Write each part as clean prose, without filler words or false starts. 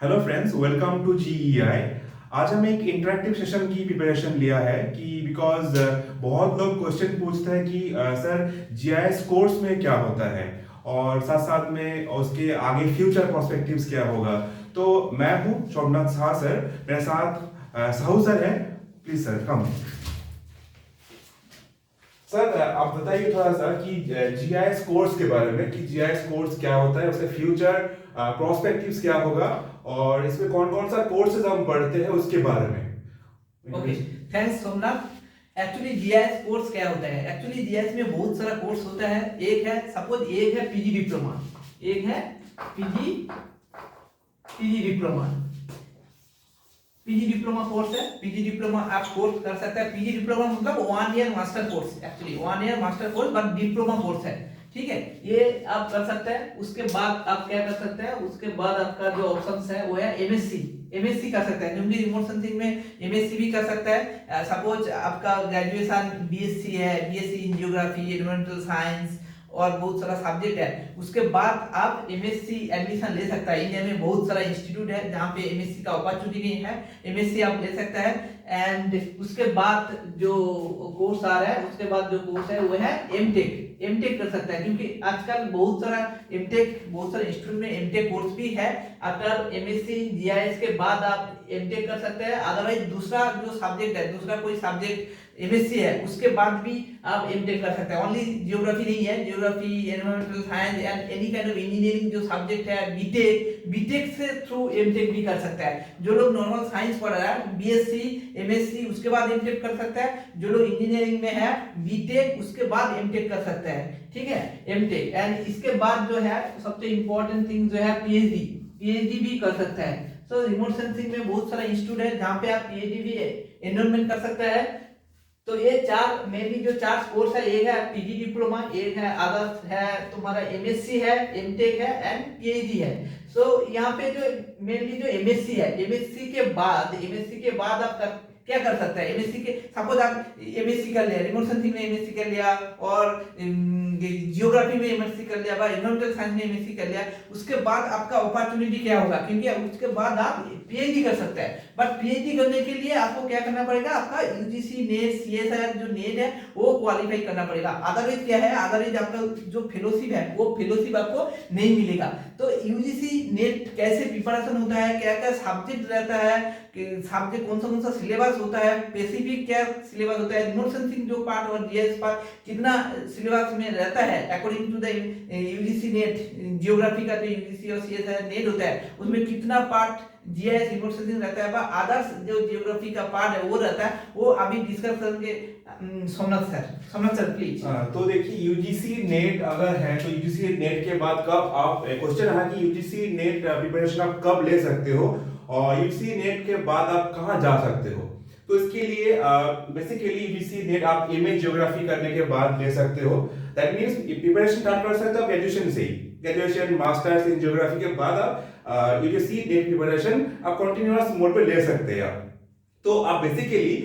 Hello friends, welcome to GEI. आज हम एक इंटरेक्टिव सेशन की प्रिपरेशन लिया है कि बिकॉज बहुत लोग क्वेश्चन पूछते हैं कि सर जीआईएस कोर्स में क्या होता है और साथ साथ में उसके आगे फ्यूचर पर्सपेक्टिव्स क्या होगा। तो मैं हूं सोमनाथ शाह सर, मेरे साथ साहू सर है। Please sir come. सर आप बताइए थोड़ा सा कि जीआईएस कोर्स के बारे में, कि जीआईएस कोर्स क्या होता है, उसके फ्यूचर प्रोस्पेक्टिव्स क्या होगा और इसमें कौन कौन सा कोर्सेज हम पढ़ते हैं उसके बारे में। Okay, thanks Somnath. Actually GIS course क्या होता है? एक्चुअली जीआईएस में बहुत सारा कोर्स होता है। एक है पीजी डिप्लोमा, एक है PG PG diploma. PG diploma course है। पीजी डिप्लोमा आप कोर्स कर सकते हैं। पीजी डिप्लोमा मतलब 1 year master course, actually 1 year master course but diploma course है। ठीक है, ये आप कर सकते हैं। उसके बाद आप क्या कर सकते हैं? उसके बाद आपका जो ऑप्शंस है वो है एमएससी। एमएससी कर सकते हैं, क्योंकि रिमोट सेंसिंग में एमएससी भी कर सकता है। सपोज आपका ग्रेजुएशन बीएससी है, BSc in geography, environmental science और बहुत सारा सब्जेक्ट है। उसके बाद आप एमएससी एडमिशन ले सकता है। इंडिया में बहुत सारा इंस्टीट्यूट है जहाँ पे एमएससी का अपॉर्चुनिटी है, एमएससी आप ले सकता है। एंड उसके बाद जो कोर्स आ रहा है, उसके बाद जो कोर्स है वो है एमटेक। एमटेक कर सकता है, क्योंकि आजकल बहुत सारा इंस्टीट्यूट में एमटेक कोर्स भी है। आफ्टर एमएससी जीआईएस के बाद आप एमटेक कर सकते हैं। अदरवाइज दूसरा जो सब्जेक्ट है, दूसरा कोई सब्जेक्ट एमएससी है, उसके बाद भी आप एमटेक कर सकते हैं। ओनली जियोग्राफी नहीं है, geography, environmental science and any kind of engineering जो सब्जेक्ट है, बीटेक से थ्रू एमटेक भी कर सकता है। जो लोग नॉर्मल साइंस पढ़ रहा है, बीएससी एमएससी उसके बाद एमटेक कर सकता है। जो लोग इंजीनियरिंग में है, बीटेक उसके बाद एमटेक कर सकता है। ठीक है, एमटेक। एंड इसके बाद जो है सबसे इंपॉर्टेंट थिंग जो है पीएचडी। पीएचडी भी कर सकता है। सो रिमोट सेंसिंग में बहुत सारा इंस्टीट्यूट है जहाँ पे आप पीएचडी भी एनरोलमेंट कर सकता है। तो ये मेनली जो 4 कोर्स है, एक है पीजी डिप्लोमा, एक है अदर्स है तुम्हारा एमएससी है, एमटेक है एंड पीएचडी है। सो यहाँ पे जो मेनली जो एमएससी है, एमएससी के बाद आप क्या कर सकते हैं? एमएससी के सपोज आप एमएससी कर लिया, रिमोट सेंसिंग में एमएससी कर लिया और जियोग्राफी में एमएससी कर लिया, एनवायरमेंटल साइंस में एमएससी कर लिया। उसके बाद आपका अपॉर्चुनिटी क्या होगा? क्योंकि उसके बाद आप पीएचडी कर सकते हैं। बट पीएचडी करने के लिए आपको क्या करना पड़ेगा? आपका यूजीसी नेट, सीएसआईआर जो नेट है वो क्वालिफाई करना पड़ेगा। अदरवाइज क्या है, अदरवाइज आपका जो फेलोशिप है वो फेलोशिप आपको नहीं मिलेगा। तो यूजीसी नेट कैसे प्रिपरेशन होता है, क्या क्या सब्जेक्ट रहता है, सब्जेक्ट कौन सा सिलेबस होता है, स्पेसिफिक क्या सिलेबस होता है, रिमोट सेंसिंग जो पार्ट और जीएस पार्ट कितना सिलेबस में रहता है according to the UGC NET. Geography का जो यूजीसी और सीएसआईआर नेट होता है उसमें कितना पार्ट जीआईएस रिमोट सेंसिंग रहता है, अदर्स जो जियोग्राफी का पार्ट है वो रहता है, वो अभी डिस्कस करेंगे सोमनाथ सर प्लीज। तो देखिए, यूजीसी नेट अगर है तो यूजीसी नेट के बाद कब आप, क्वेश्चन है कि यूजीसी नेट प्रिपरेशन आप कब ले सकते हो और यूजीसी नेट के बाद आप कहां जा सकते हो। तो इसके लिए बेसिकली यूजीसी नेट आप एमए ज्योग्राफी करने के बाद ले सकते हो। दैट मींस प्रिपरेशन स्टार्ट कर सकते हो ग्रेजुएशन से ही। ग्रेजुएशन मास्टर्स इन ज्योग्राफी के बाद आप यूजीसी नेट प्रिपरेशन आप कंटिन्यूअस मोड पे ले सकते हैं। तो आप बेसिकली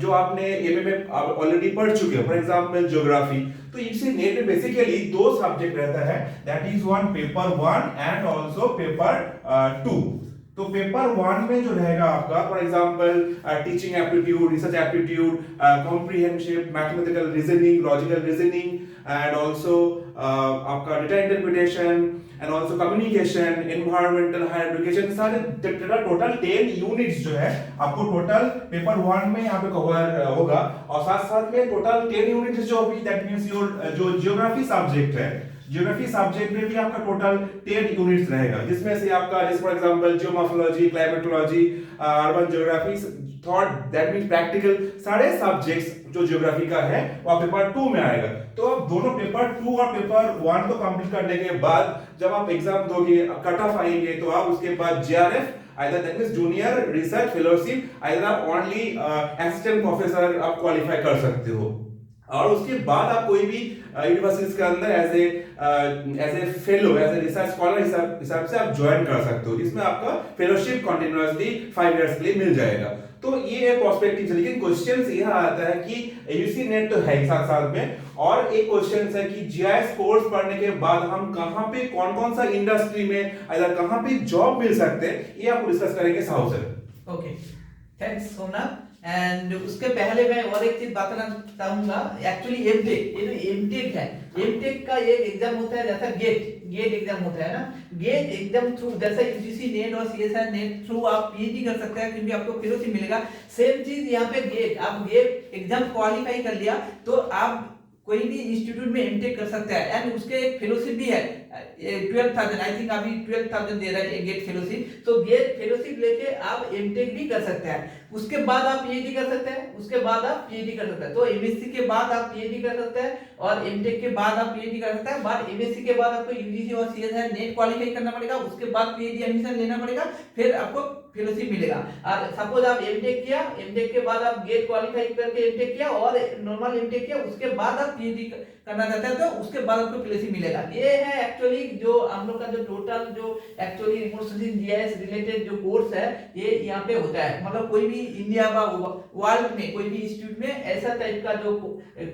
जो आपने एमए में आप ऑलरेडी पढ़ चुके हो, फॉर एग्जांपल ज्योग्राफी, तो यूजीसी नेट में बेसिकली 2 सब्जेक्ट रहता है, that is one paper 1 and also paper 2। तो पेपर 1 में जो रहेगा आपका, for example teaching aptitude, research aptitude, comprehensive, mathematical reasoning, logical reasoning and also आपका data interpretation and also communication, environmental, higher education, सारे total 10 units जो है आपको टोटल पेपर 1 में यहाँ पे कवर होगा। और साथ साथ में टोटल 10 यूनिट्स जो भी, दैट मींस योर जो जियोग्राफी सब्जेक्ट है, जियोग्राफी सब्जेक्ट में भी आपका टोटल 10 यूनिट्स रहेगा, जिसमें से आपका जैसे for example geomorphology, climatology, urban geography, thought, that means practical, सारे सब्जेक्ट्स जो ज्योग्राफी का है वो पेपर 2 में आएगा। तो आप दोनों पेपर 2 और पेपर 1 को कंप्लीट करने के बाद जब आप एग्जाम दोगे, कट ऑफ आएंगे, तो आप उसके बाद JRF, either that means junior research fellowship, either आप only assistant professor आप क्वालिफाई कर सकते हो। और उसके बाद आप कोई भी यूनिवर्सिटीज के अंदर as a fellow, as a research scholar हिसाब से आप ज्वाइन कर सकते हो, जिसमें आपका फेलोशिप कंटिन्यूअसली 5 इयर्स के लिए मिल जाएगा। तो ये एक पर्सपेक्टिव है। लेकिन क्वेश्चन यह आता है कि यूजीसी नेट तो है साथ साथ में, और एक क्वेश्चन है कि जीआईएस कोर्स पढ़ने के बाद हम कहां पे कौन कौन सा इंडस्ट्री में अगर कहां पे जॉब मिल सकते हैं, ये आपको डिस्कस करेंगे Sahu sir. Okay, thanks Somnath. And उसके पहले मैं और एक चीज बताना चाहूंगा। एक्चुअली एमटेक, ये जो एमटेक है, एमटेक का एक एग्जाम होता है जैसा गेट एग्जाम होता है ना, गेट एग्जाम थ्रू जैसा यूजीसी नेट और सीएसआर नेट थ्रू आप पीएचडी कर सकते हैं क्योंकि आपको फेलोशिप मिलेगा। सेम चीज यहाँ पे गेट, आप गेट एग्जाम क्वालिफाई कर लिया तो आप कोई भी इंस्टीट्यूट में एमटेक कर सकते हैं। एंड उसके एक फेलोशिप भी है 12,000, आई थिंक अभी 12,000 दे रहा है गेट फेलोशिप। तो गेट फेलोशिप लेके आप एमटेक भी कर सकते हैं, उसके बाद आप पीएचडी कर सकते हैं, उसके बाद आप पीएचडी कर सकते हैं। तो एमएससी के बाद आप पीएचडी कर सकते हैं और एमटेक के बाद आप पीएचडी कर सकते हैं। बाद एमएससी के बाद आपको यूजीसी और सीएसआर नेट क्वालिफाई करना पड़ेगा, उसके बाद पीएचडी एडमिशन लेना पड़ेगा, फिर आपको फेलोशिप मिलेगा। और सपोज आप एमटेक किया, एमटेक के बाद आप गेट क्वालिफाई करके एमटेक किया और नॉर्मल एमटेक किया, उसके बाद आप पीएचडी करना चाहते हैं तो उसके बाद आपको फेलोशिप मिलेगा। ये है एक्चुअली जो हम लोग का जो टोटल जो actually remote sensing GIS related जो कोर्स है ये यहाँ पे होता है। मतलब कोई भी इंडिया व वर्ल्ड में कोई भी इंस्टीट्यूट में ऐसा टाइप का जो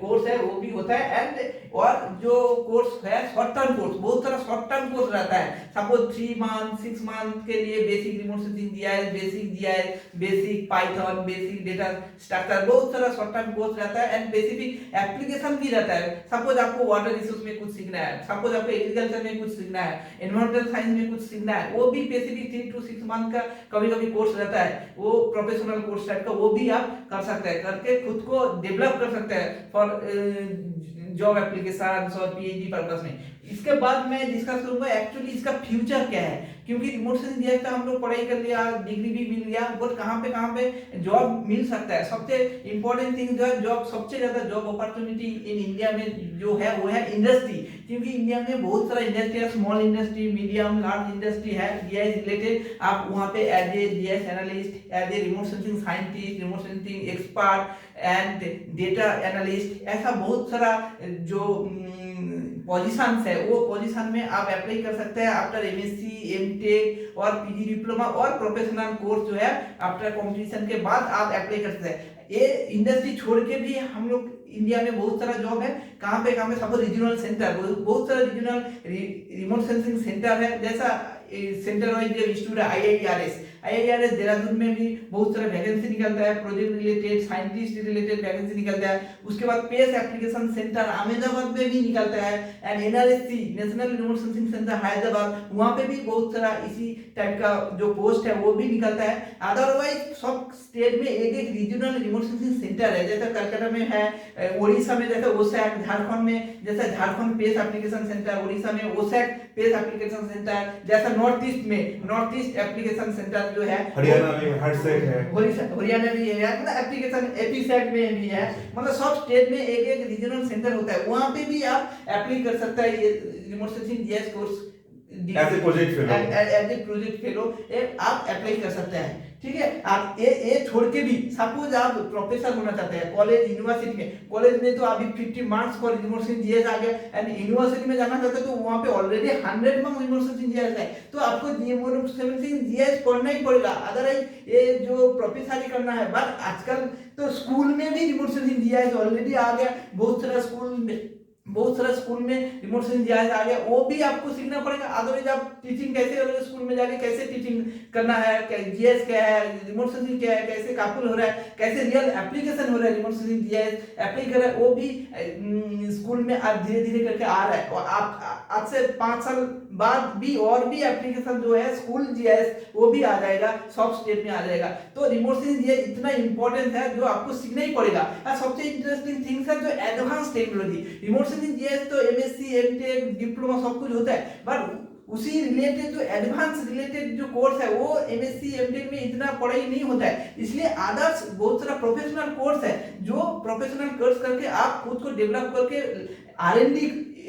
कोर्स है वो भी होता है। एंड और जो कोर्स है शॉर्ट टर्म कोर्स, बहुत सारा शॉर्ट टर्म कोर्स रहता है। सपोज 3 मंथ 6 मंथ के लिए basic remote sensing GIS, basic GIS, basic Python, basic data structure, बहुत सारा शॉर्ट टर्म कोर्स रहता है। एंड स्पेसिफिक एप्लीकेशन भी रहता है। सपोज आपको वाटर रिसोर्स में कुछ सीखना है, सपोज आपको एग्रीकल्चर में कुछ सीखना है, एनवायरमेंटल साइंस में कुछ सीखना है, वो भी स्पेसिफिक 3 to 6 मंथ का कभी-कभी कोर्स रहता है, वो प्रोफेशनल कोर्स टाइप का, वो भी आप कर सकते हैं, करके खुद को डेवलप कर सकते हैं फॉर जॉब एप्लीकेशन और पीएचडी पर्पस में। इसके बाद मैं डिस्कस करूंगा एक्चुअली इसका फ्यूचर क्या है, क्योंकि रिमोट सेंसिंग जीआईएस का हम लोग पढ़ाई कर लिया, डिग्री भी मिल गया, बट कहां पे जॉब मिल सकता है। सबसे इंपॉर्टेंट थिंग जो है जॉब, सबसे ज्यादा जॉब अपॉर्चुनिटी इन इंडिया में जो है वो है इंडस्ट्री, क्योंकि इंडिया में बहुत सारा इंडस्ट्री है, small industry, medium, large industry है जीआईएस रिलेटेड। आप वहां पे as a GIS analyst, as a remote sensing scientist, remote sensing expert and data analyst, ऐसा बहुत सारा जो पोजीशंस है वो पोजीशन में आप अप्लाई कर सकते हैं आफ्टर एमएससी, एमटेक और पीजी डिप्लोमा और प्रोफेशनल कोर्स जो है आफ्टर कंपटीशन के बाद आप अप्लाई कर सकते हैं। ये इंडस्ट्री छोड़ के भी हम लोग इंडिया में बहुत सारा जॉब है। कहाँ पे सपोज रीजनल सेंटर, बहुत सारा रीजनल रिमोट सेंसिंग सेंटर है, जैसा सेंटर वाइज जो इंस्टीट्यूट है आईआईआरएस देहरादून में भी बहुत सारा वैकेंसी निकलता है, project related, scientist related vacancy निकलता है। उसके बाद पेस एप्लीकेशन सेंटर अहमदाबाद में भी निकलता है, and NRSC national remote sensing centre Hyderabad, वहां पे भी बहुत सारा इसी टाइप का जो पोस्ट है वो भी निकलता है। अदरवाइज सब स्टेट में एक एक रीजनल रिमोट सेंसिंग सेंटर है, जैसा कलकत्ता में है, ओडिशा में जैसे ओसैक, झारखंड में जैसा Jharkhand space application centre, Odisha में ओसैक पेस एप्लीकेशन सेंटर, जैसा नॉर्थ ईस्ट में नॉर्थ ईस्ट एप्लीकेशन सेंटर जो है, हरियाणा में हटसेक है, हरियाणा भी है, मतलब एप्लीकेशन एपीसेट में भी है। मतलब सब स्टेट में एक एक रीजनल सेंटर होता है, वहां पे भी आप अप्लाई कर सकते हैं ये remote sensing GIS course as a project fellow आप अप्लाई कर सकते हैं। ठीक है, आप ये छोड़ के भी सपोज आप प्रोफेसर होना चाहते हैं कॉलेज यूनिवर्सिटी में, कॉलेज में तो अभी 50 marks for remote sensing GIS आ गया, एंड यूनिवर्सिटी में जाना चाहते हैं तो वहां पे already 100 marks remote sensing GIS है, तो आपको रिमोट सेंसिंग जीआईएस पढ़ना ही पड़ेगा, अदरवाइज ये जो प्रोफेसर करना है। बट आजकल तो स्कूल में भी रिमोट सेंसिंग जीआईएस ऑलरेडी आ गया, बहुत सारा स्कूल में रिमोट सेंसिंग जीआईएस आ गया, वो भी आपको सीखना पड़ेगा। अदरवाइज आप टीचिंग कैसे करोगे, स्कूल में जाके कैसे टीचिंग करना है, जीआईएस क्या है, रिमोट सेंसिंग क्या है, कैसे काबुल हो रहा है, कैसे रियल एप्लीकेशन हो रहा है, रिमोट सेंसिंग जीआईएस अप्लाई कर रहा है, वो भी स्कूल में आप धीरे धीरे करके आ रहा है। और आप आज से 5 साल बाद भी और भी एप्लीकेशन जो है स्कूल जीआईएस वो भी आ जाएगा, सब स्टेट में आ जाएगा। तो रिमोट सेंसिंग जीआईएस इतना इंपॉर्टेंट है जो आपको सीखना ही पड़ेगा। और सबसे इंटरेस्टिंग थिंग्स है जो advance technology, remote sensing GIS तो एमएससी, एमटेक, डिप्लोमा सब कुछ होता है, बट उसी रिलेटेड जो एडवांस रिलेटेड जो कोर्स है वो एमएससी, एमटेक में इतना पढ़ाई नहीं होता है। इसलिए अदर्स बहुत सारा प्रोफेशनल कोर्स है जो प्रोफेशनल कोर्स करके आप खुद को डेवलप करके आरएनडी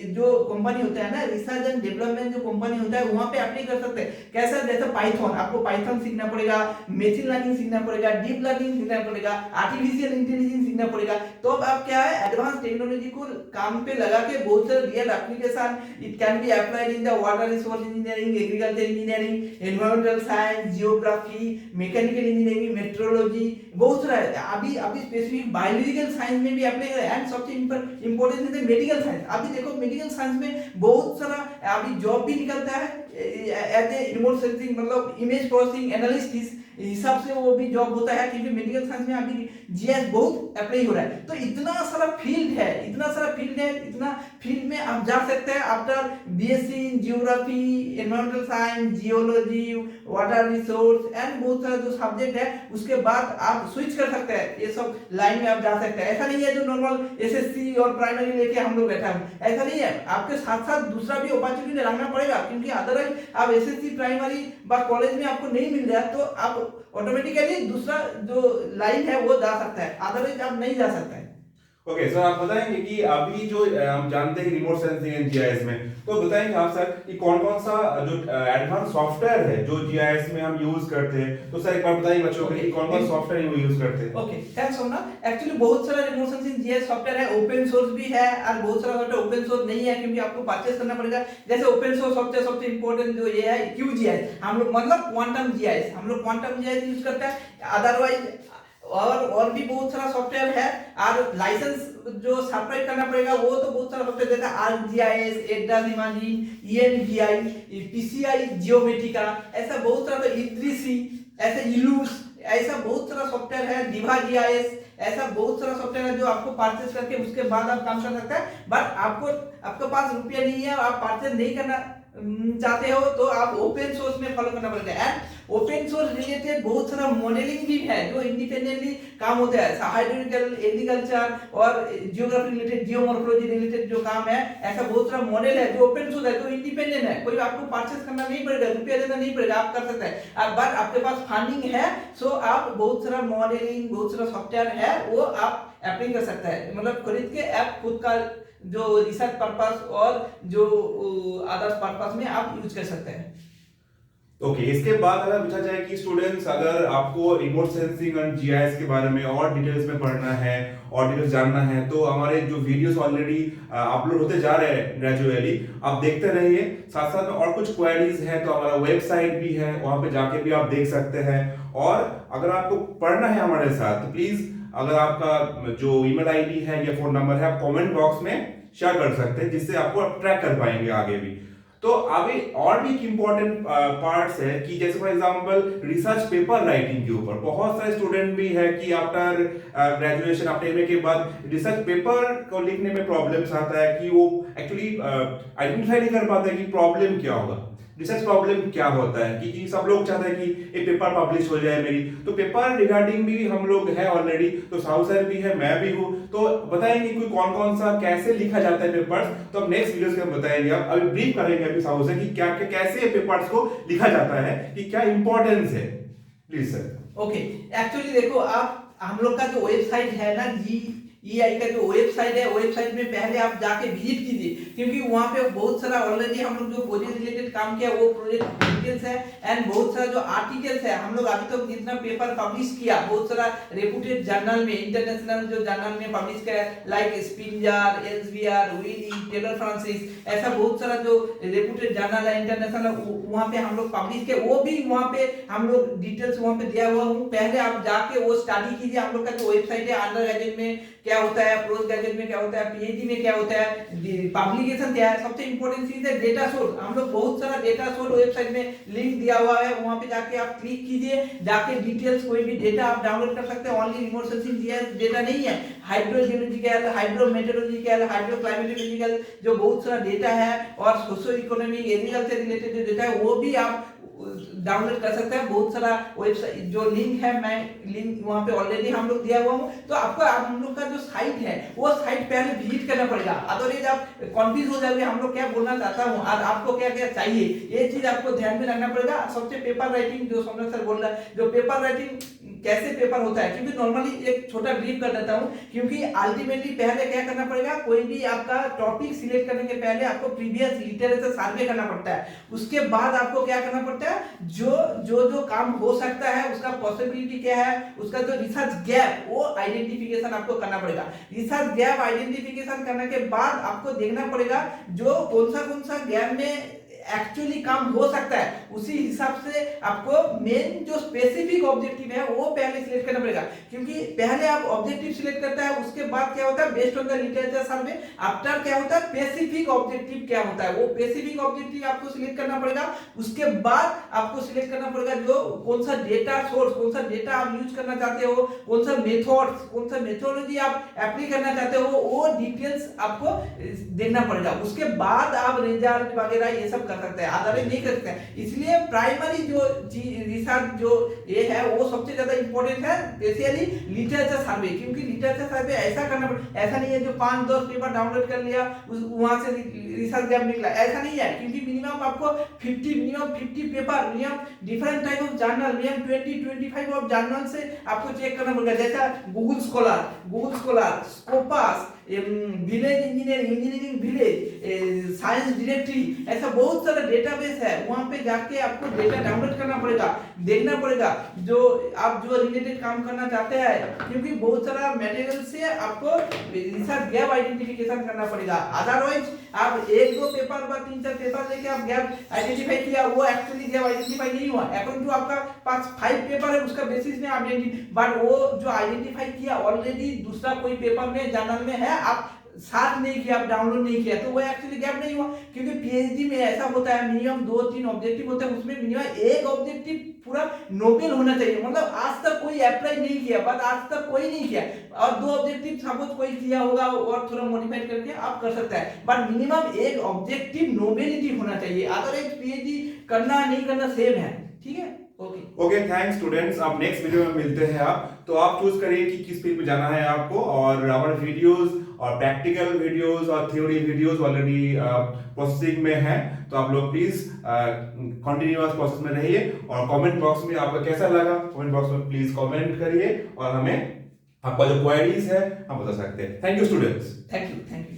जो कंपनी होता है ना, रिसर्च एंड डेवलपमेंट जो कंपनी होता है, वहां पे अप्लाई कर सकते हैं। कैसा, जैसे पाइथन, आपको पाइथन सीखना पड़ेगा, मशीन लर्निंग सीखना पड़ेगा, डीप लर्निंग सीखना पड़ेगा, आर्टिफिशियल इंटेलिजेंस सीखना पड़ेगा। तो अब आप क्या है, एडवांस टेक्नोलॉजी को काम पे लगा के बहुत सारे real application it can be applied in the water resource engineering, agriculture engineering, environmental science, geography, mechanical engineering, metrology, बहुत सारा है। अभी अभी स्पेसिफिक बायोलॉजिकल साइंस में भी अप्लाई कर, एंड सबसे इंपॉर्टेंट है मेडिकल साइंस। अभी देखो मेडिकल साइंस में बहुत सारा अभी जॉब भी निकलता है एज ए रिमोट सेंसिंग, मतलब इमेज प्रोसेसिंग एनालिस्ट, इस हिसाब से वो भी जॉब होता है, क्योंकि मेडिकल साइंस में अभी जीएस बहुत अप्लाई हो रहा है। तो इतना सारा फील्ड है, इतना फील्ड में आप जा सकते हैं after BSc in geography, environmental science, geology, water resource and बहुत सारा जो सब्जेक्ट है, उसके बाद आप स्विच कर सकते हैं, ये सब लाइन में आप जा सकते हैं। ऐसा नहीं है जो नॉर्मल एसएससी और प्राइमरी लेके हम लोग बैठा हूं, ऐसा नहीं है। आपके साथ साथ दूसरा भी अपॉर्चुनिटी रखना पड़ेगा, क्योंकि अदरवाइज आप एसएससी प्राइमरी बा कॉलेज में आपको नहीं मिल रहा है, तो आप ऑटोमेटिकली दूसरा जो लाइन है वो जा सकता है, अदरवाइज आप नहीं जा सकते हैं। ओके सर, आप बताएंगे कि अभी जो हम जानते हैं रिमोट सेंसिंग एंड जीआईएस में, तो बताएंगे आप सर कि कौन कौन सा जो एडवांस सॉफ्टवेयर है जो जीआईएस में हम यूज करते हैं, तो सर एक बार बताइए बच्चों को कि कौन कौन सॉफ्टवेयर वो यूज करते हैं। Okay, thanks Somnath. एक्चुअली बहुत सारा रिमोट सेंसिंग जीआईएस सॉफ्टवेयर है, ओपन सोर्स भी है और बहुत सारा सॉफ्टवेयर ओपन सोर्स नहीं है, क्योंकि आपको परचेस करना पड़ेगा। जैसे ओपन सोर्स सॉफ्टवेयर सबसे इंपॉर्टेंट जो ये है क्यूजीआईएस, हम लोग मतलब क्वांटम जीआईएस, हम लोग क्वांटम जीआईएस यूज करते हैं। अदरवाइज और भी बहुत सारा सॉफ्टवेयर है, और लाइसेंस जो सब्सक्राइब करना पड़ेगा वो तो बहुत सारा सॉफ्टवेयर जैसे आर्कजीआईएस, एडास इमेजिन, ईएनवीआई, पीसीआई जियोमेट्रिका, ऐसा बहुत सारा, इद्रिसी, ऐसे इलूस, ऐसा बहुत सारा सॉफ्टवेयर है, दिभा जीआईएस, ऐसा बहुत सारा सॉफ्टवेयर है जो आपको परचेस करके उसके बाद आप काम कर सकते हैं। बट आपके पास रुपया नहीं है, आप परचेस नहीं करना चाहते हो, तो आप ओपन सोर्स में फॉलो करना पड़ेगा। एंड ओपन सोर्स रिलेटेड बहुत सारा मॉडलिंग भी है जो इंडिपेंडेंटली काम होता है, हाइड्रोलॉजिकल, एग्रीकल्चर और जियोग्राफी रिलेटेड, जियोमॉर्फोलॉजी रिलेटेड जो काम है, ऐसा बहुत सारा मॉडल है जो ओपन सोर्स है, जो इंडिपेंडेंट है, कोई आपको परचेस करना नहीं पड़ेगा, रुपया देना नहीं पड़ेगा, आप कर सकते हैं। बट आपके पास फंडिंग है, सो आप बहुत सारा मॉडलिंग, बहुत सारा सॉफ्टवेयर है वो आप अप्लाई कर सकते हैं, मतलब खरीद के ऐप खुद का जो रिसर्च पर्पस और जो अदर्स पर्पस में आप यूज कर सकते हैं। ओके, इसके बाद अगर पूछा जाए कि स्टूडेंट्स अगर आपको रिमोट सेंसिंग एंड जीआईएस के बारे में और डिटेल्स में पढ़ना है और डिटेल्स जानना है, तो हमारे जो वीडियोस ऑलरेडी अपलोड होते जा रहे हैं ग्रेजुअली, आप देखते रहिए। साथ साथ में और कुछ क्वेरीज हैं तो हमारा वेबसाइट भी है, वहां पे जाके भी आप देख सकते हैं। और अगर आपको पढ़ना है हमारे साथ तो प्लीज, अगर आपका जो ईमेल आईडी है या फोन नंबर है, आप कमेंट बॉक्स में शेयर कर सकते हैं, जिससे आपको ट्रैक कर पाएंगे आगे भी। तो अभी और भी एक इंपॉर्टेंट पार्ट्स है कि जैसे for example research paper writing के ऊपर बहुत सारे स्टूडेंट भी है कि आफ्टर ग्रेजुएशन, आफ्टर एमए के बाद रिसर्च पेपर को लिखने में प्रॉब्लम्स आता है कि वो एक्चुअली आइडेंटिफाई नहीं कर पाते कि प्रॉब्लम क्या होगा, रिसर्च प्रॉब्लम क्या होता है। कि सब लोग चाहते हैं कि एक पेपर पब्लिश हो जाए मेरी, तो पेपर रिगार्डिंग भी हम लोग है ऑलरेडी, तो साहू सर भी है, मैं भी हूँ, तो बताएंगे कोई कौन कौन सा कैसे लिखा जाता है पेपर्स, तो अब नेक्स्ट वीडियोस में बताएंगे। आप अभी ब्रीफ करेंगे अभी साहू सर कि क्या कैसे पेपर्स को लिखा जाता है, कि क्या इंपॉर्टेंस है, प्लीज सर। ओके, एक्चुअली देखो, आप हम लोग का जो वेबसाइट है ना, GEI का जो वेबसाइट है, वेबसाइट में पहले आप जाके विजिट कीजिए, क्योंकि वहाँ पे बहुत सारा ऑलरेडी हम लोग जो प्रोजेक्ट रिलेटेड काम किया वो प्रोजेक्ट डिटेल्स है, एंड बहुत सारा जो आर्टिकल्स है, हम लोग अभी तक जितना पेपर पब्लिश किया, बहुत सारा रेपुटेड जर्नल में, इंटरनेशनल जो जर्नल में पब्लिश किया, like Springer, Elsevier, Wiley, Taylor Francis, ऐसा बहुत सारा जो रेपुटेड जर्नल है इंटरनेशनल, वहाँ पे हम लोग पब्लिश किया, वो भी वहाँ पे हम लोग डिटेल्स वहाँ पे दिया हुआ हूँ। पहले आप जाके वो स्टडी कीजिए। हम लोग का जो वेबसाइट है, अंडर ग्रेजुएट में क्या होता है, पोस्ट ग्रेजुएट में क्या होता है, पीएचडी में क्या होता है, पब्लिकेशन क्या है, सबसे इंपॉर्टेंट चीज है डेटा सोर्स। हम लोग बहुत सारा डेटा सोर्स वेबसाइट में लिंक दिया हुआ है, वहां पे जाके आप क्लिक कीजिए, जाके डिटेल्स कोई भी डेटा आप डाउनलोड कर सकते हैं। Only remote sensing GIS data नहीं है, हाइड्रोजियोलॉजिकल, हाइड्रोमेटेरोलॉजिकल, हाइड्रोक्लाइमेटोलॉजिकल जो बहुत सारा डेटा है, और सोशो इकोनॉमिक, एग्रीकल्चर रिलेटेड जो डेटा है वो भी आप डाउनलोड कर सकते हैं। बहुत सारा वेबसाइट जो लिंक है, मैं लिंक वहां पे ऑलरेडी हम लोग दिया हुआ हूं, तो आपको हम लोग का जो साइट है वो साइट पहले विजिट करना पड़ेगा, अदरवाइज आप कंफ्यूज हो जाओगे हम लोग क्या बोलना चाहता हूं और आपको क्या क्या चाहिए, ये चीज आपको ध्यान में रखना पड़ेगा। सबसे पेपर राइटिंग जो सोमनाथ सर बोल रहा है, जो पेपर राइटिंग कैसे पेपर होता है, क्योंकि नॉर्मली एक छोटा ब्रीफ कर देता हूं, क्योंकि अल्टीमेटली पहले क्या करना पड़ेगा, कोई भी आपका टॉपिक सिलेक्ट करने के पहले आपको प्रीवियस लिटरेचर सर्वे करना पड़ता है। उसके बाद आपको क्या करना पड़ता है, जो काम हो सकता है उसका पॉसिबिलिटी क्या है, उसका जो रिसर्च गैप वो आइडेंटिफिकेशन आपको करना पड़ेगा। रिसर्च गैप आइडेंटिफिकेशन करने के बाद आपको देखना पड़ेगा जो कौन सा गैप में एक्चुअली काम हो सकता है, उसी हिसाब से आपको मेन जो स्पेसिफिक ऑब्जेक्टिव है वो पहले सिलेक्ट करना पड़ेगा। क्योंकि पहले आप ऑब्जेक्टिव सिलेक्ट करता है, उसके बाद क्या होता है, based on the literature survey after क्या होता है, स्पेसिफिक ऑब्जेक्टिव क्या होता है, वो स्पेसिफिक ऑब्जेक्टिव आपको सिलेक्ट करना पड़ेगा। उसके बाद आपको सिलेक्ट करना पड़ेगा जो कौन सा डेटा सोर्स, कौन सा डेटा आप यूज करना चाहते हो, कौन सा मेथड्स, कौन सा मेथोडोलॉजी आप अप्लाई करना चाहते हो, वो डिटेल्स आपको देखना पड़ेगा। उसके बाद आप रिजल्ट वगैरह ये सब कर सकते हैं, अदरवाइज नहीं कर सकते हैं। इसलिए प्राइमरी जो रिसर्च जो ये है वो सबसे ज्यादा इंपॉर्टेंट है, स्पेशली लिटरेचर सर्वे। क्योंकि लिटरेचर सर्वे ऐसा करना पड़ेगा, ऐसा नहीं है जो 5-10 पेपर डाउनलोड कर लिया वहां से रिसर्च गैप निकला, ऐसा नहीं है। क्योंकि मिनिमम आपको 50 paper, minimum different type of journal, minimum 20-25 of journal से आपको चेक करना पड़ेगा। जैसा Google scholar, Scopus, village engineering village, science directory, ऐसा बहुत सारा डेटाबेस है। वहां पे जाके आपको डेटा डाउनलोड करना पड़ेगा, देखना पड़ेगा जो आप जो रिलेटेड काम करना चाहते हैं। क्योंकि बहुत सारा मटेरियल से आपको रिसर्च गैप आइडेंटिफिकेशन करना पड़ेगा। अदरवाइज आप 1-2 पेपर বা 3-4 पेपर लेके आप गैप आइडेंटिफाई किया, वो एक्चुअली गैप आइडेंटिफाई नहीं हुआ। अकॉर्डिंग टू आपका पास 5 पेपर है, उसका बेसिस में आप बट वो जो आइडेंटिफाई किया ऑलरेडी दूसरा कोई पेपर में जर्नल में है, आप साथ नहीं किया, आप डाउनलोड नहीं किया, तो वो एक्चुअली गैप नहीं हुआ। क्योंकि पीएचडी में ऐसा होता है, मिनिमम 2-3 ऑब्जेक्टिव होते हैं, उसमें मिनिमम एक ऑब्जेक्टिव पूरा नोबेल होना चाहिए। मतलब आज तक कोई अप्लाई नहीं किया, बट आज तक कोई नहीं किया, और 2 ऑब्जेक्टिव सपोज कोई किया होगा और थोड़ा मॉडिफाइड करके आप कर सकते हैं, बट मिनिमम एक ऑब्जेक्टिव नोबेलिटी होना चाहिए। अदरवाइज पीएचडी करना नहीं करना सेम है। ठीक है, ओके थैंक्स स्टूडेंट्स। आप नेक्स्ट वीडियो में मिलते हैं। आप तो आप चूज करिए कि किस फील्ड में जाना है आपको, और हमारे वीडियोस और प्रैक्टिकल वीडियोस और थ्योरी वीडियोस ऑलरेडी प्रोसेसिंग में है। तो आप लोग प्लीज कंटिन्यूअस प्रोसेस में रहिए, और कमेंट बॉक्स में आपको कैसा लगा कमेंट बॉक्स में प्लीज कमेंट करिए, और हमें आपका जो क्वेरीज है हम बता सकते हैं। Thank you students. Thank you.